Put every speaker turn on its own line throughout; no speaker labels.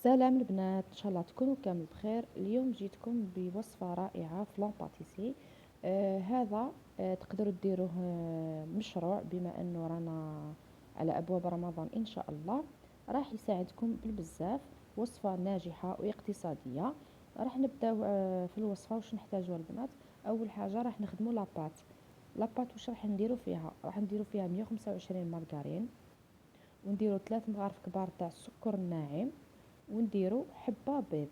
سلام البنات، ان شاء الله تكونوا كامل بخير. اليوم جيتكم بوصفه رائعه فلان باتيسي. هذا تقدروا ديروه مشروع، بما انه رانا على ابواب رمضان ان شاء الله. راح يساعدكم بالبزاف. وصفه ناجحه واقتصاديه. راح نبداو في الوصفه. واش نحتاجوا البنات؟ اول حاجه راح نخدموا لاباط. لاباط واش راح نديروا فيها؟ راح نديروا فيها 125 مارغرين، ونديروا 3 مغارف كبار تاع السكر الناعم، ونديروا حبة بيض.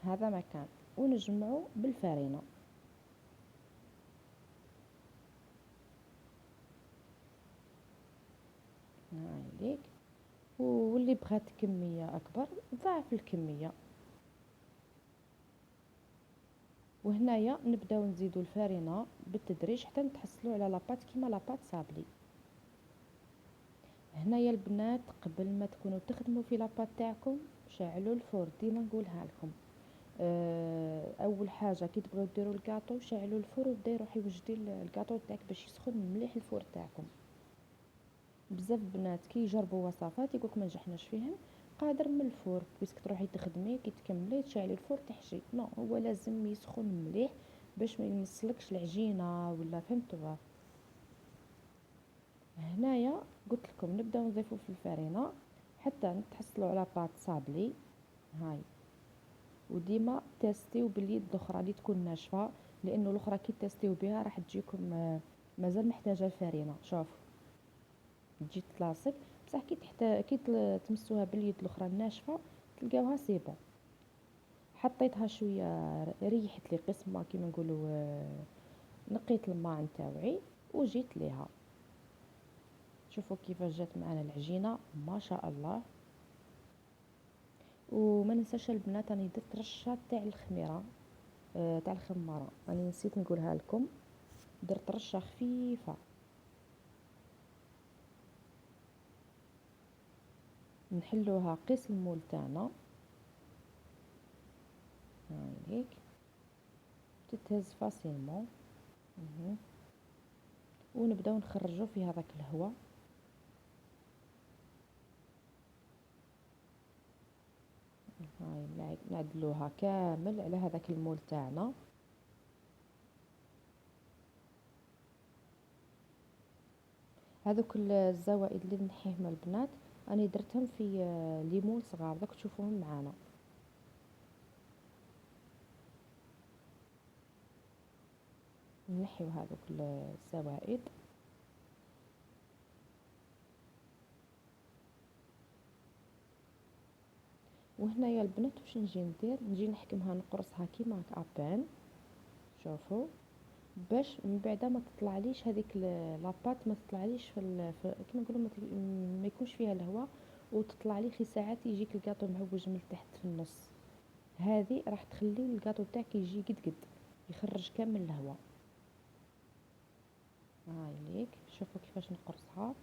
هذا مكان. ونجمعوا بالفارينة. هاي ليك. واللي بغات كمية أكبر ضاعف الكمية. وهنايا نبداو نزيدوا الفارينة بالتدريج حتى نتحصلوا على لاباط كيما لاباط صابلي. هنايا البنات، قبل ما تكونوا تخدموا في لاباط تاعكم شعلوا الفور. ديما نقولها لكم. اول حاجه كي تبغيو ديروا الكاطو شعلوا الفور، وبداي روحي وجدي الكاطو تاعك باش يسخن مليح الفور تاعكم. بزاف بنات كي يجربوا وصفات يقولك ما نجحناش فيهم. قادر من الفور بيسك تروحي تخدمي كي تكملي تشعلي الفور تحشي. نو، هو لازم يسخن مليح باش ما يمسلكش العجينه ولا فهمتوا. هنايا قلت لكم نبداو نضيفوا في الفرينه حتى نتحصلوا على باط صابلي. هاي. وديما تيستيو باليد الاخرى اللي تكون ناشفه، لانه الاخرى كي تيستيو بها راح تجيكم مازال محتاجه الفرينه. شوف، تجي تلاصق. بصح كي تمسوها باليد الاخرى الناشفه تلقاوها سي بون. حطيتها شويه، ريحت لي قسمه كيما نقولوا. نقيت الماء نتاوعي وجيت ليها. شوفوا كيفاش جات معنا العجينه ما شاء الله. وما ننساش البنات راني درت رشه تاع الخميره، تاع الخماره راني نسيت نقولها لكم. درت رشه خفيفه. نحلوها قيس المول تاعنا. هاي هيك. تتهز فاسيلمون. ونبداو نخرجوا في هذاك الهواء. هاي نعدلوها كامل على هذاك المول تاعنا. هذوك الزوائد اللي نحيهم البنات راني درتهم في ليمون صغار دوك تشوفوهم معانا. نحيو هذوك الزوائد. وهنايا البنات واش نجي ندير؟ نجي نحكمها نقرصها كيما هكا ابان. شوفوا، باش من بعد ما تطلعليش هذيك لاباط، ما تطلعليش كيما نقولوا ما يكونش فيها الهواء، وتطلع لي خي ساعات يجيك الكاطو معوج من التحت في النص. هذه راح تخلي الكاطو تاعك يجي قد قد، يخرج كامل الهواء. هاي ليك. شوفوا كيفاش نقرصها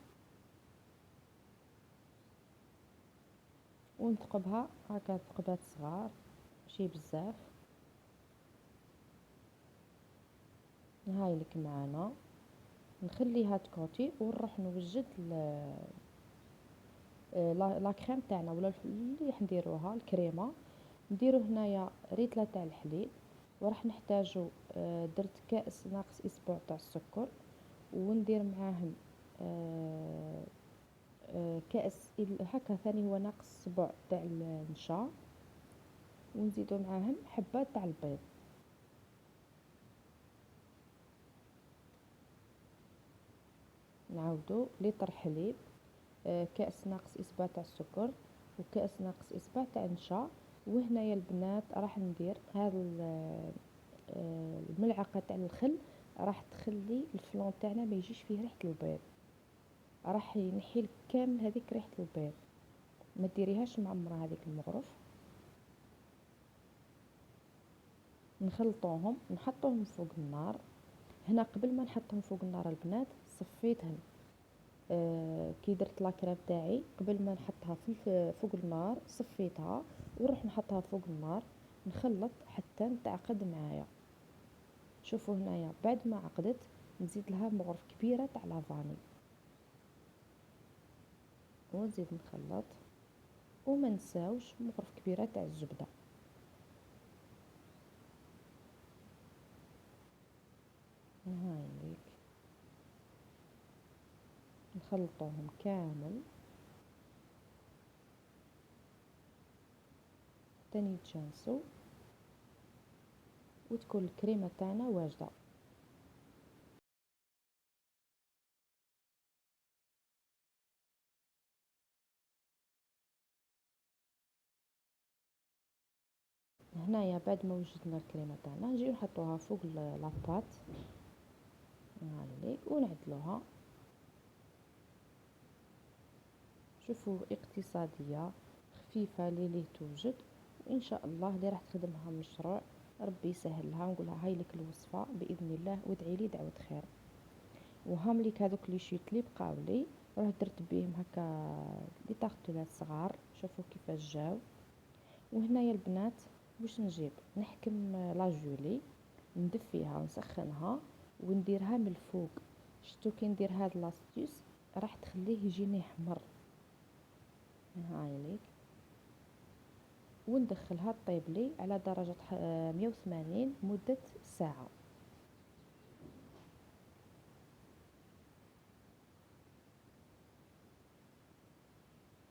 ونثقبها هكا ثقبات صغار، ماشي بزاف. هاي لك معانا. نخليها تكوتي ونروح نوجد لا كريم تاعنا ولا اللي راح نديروها الكريمه. نديرو هنايا ريتله تاع الحليب. وراح نحتاجو درت كاس ناقص اسبوع تاع السكر. وندير معاهم آه، كاس هكا ثاني هو ناقص سبع تاع النشا. ونزيدو معاهم حبات تاع البيض. نعاودو لتر حليب، كاس ناقص اسبوع تاع السكر، وكاس ناقص اسبوع تاع النشا. وهنايا البنات راح ندير هذا الملعقه تاع الخل. راح تخلي الفلون تاعنا ما يجيش فيه ريحه البيض. راح ينحي لك كامل هذيك ريحه البيض. ما ديريهاش معمره هذيك المغرف. نخلطوهم نحطوهم فوق النار. هنا قبل ما نحطهم فوق النار البنات صفيتهم. كي درت لاكريم تاعي قبل ما نحطها في فوق النار صفيتها. ونروح نحطها فوق النار نخلط حتى نتعقد معايا. شوفوا هنايا بعد ما عقدت نزيد لها مغرف كبيره تاع لافاني ونزيد نخلط. وما نساوش مغرف كبيره تاع الزبده. هاي نخلطوهم كامل تاني يتجانسوا وتكون الكريمه تاعنا واجده. هنايا بعد ما وجدنا الكريمه تاعنا نجيو نحطوها فوق لاباط. هاي ونعدلوها. شوفوا اقتصاديه خفيفه ليه توجد، وان شاء الله اللي راح تخدمها مشروع ربي يسهلها. نقولها هاي لك الوصفه باذن الله، وادعي لي دعوه خير. وهم ليك هذوك لي شيت لي بقاو لي راه درت بهم هكا لي طارطولات صغار. شوفوا كيفاش جاو. وهنايا البنات واش نجيب نحكم لاجولي ندفيها ونسخنها ونديرها من الفوق. شتو كي ندير هاد لاستيس راح تخليه يجيني احمر. هاي ليك. وندخلها طيب لي على درجة 180 مدة ساعة.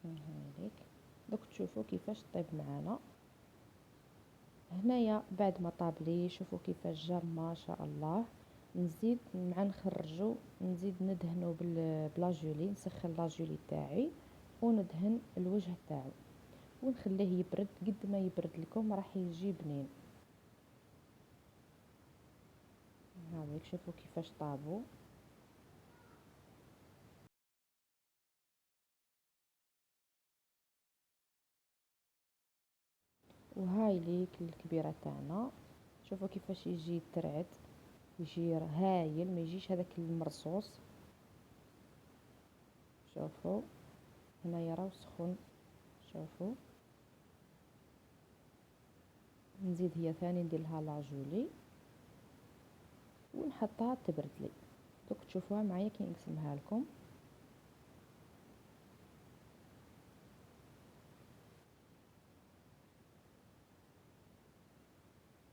هاي ليك. دوك تشوفوا كيفاش طيب معانا. هنايا بعد ما طاب لي شوفوا كيفاش جا ما شاء الله. نزيد مع نخرجو نزيد ندهنو بلاجولي. نسخن لاجولي تاعي وندهن الوجه تاعو ونخليه يبرد. قد ما يبرد لكم راح يجي بنين. هاويك شوفوا كيفاش طابوا. وهاي ليك الكبيرة تاعنا. شوفوا كيفاش يجي ترعد، يجي هايل، ما يجيش هذاك المرصوص. شوفوا هنايا راهو سخون. شوفوا نزيد هي ثاني ندير لها لاجولي ونحطها تبرد لي. دوك تشوفوها معايا كي نقسمها لكم.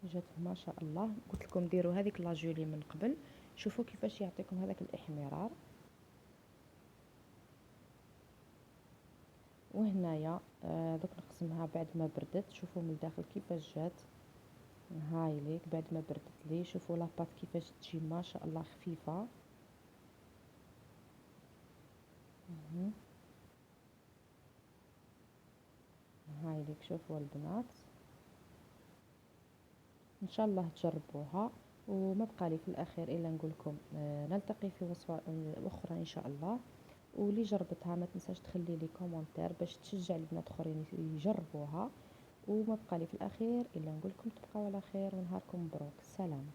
جات ما شاء الله. قلت لكم ديروا هذيك لاجولي من قبل. شوفوا كيفاش يعطيكم هذاك الاحمرار. وهنايا دوك نقسمها بعد ما بردت. شوفوا من الداخل كيفاش جات. هاي ليك بعد ما بردت لي. شوفوا لاباط كيفاش تجي ما شاء الله خفيفه. مهم. هاي ليك شوفوا البنات ان شاء الله تجربوها. وما بقى لي في الاخير الا نقول لكم نلتقي في وصفه اخرى ان شاء الله. واللي جربتها ما تنساش تخلي لي كومونتير باش تشجع البنات اخرين يجربوها. وما بقى لي في الاخير الا نقول لكم تبقاو على خير ونهاركم مبروك. سلام.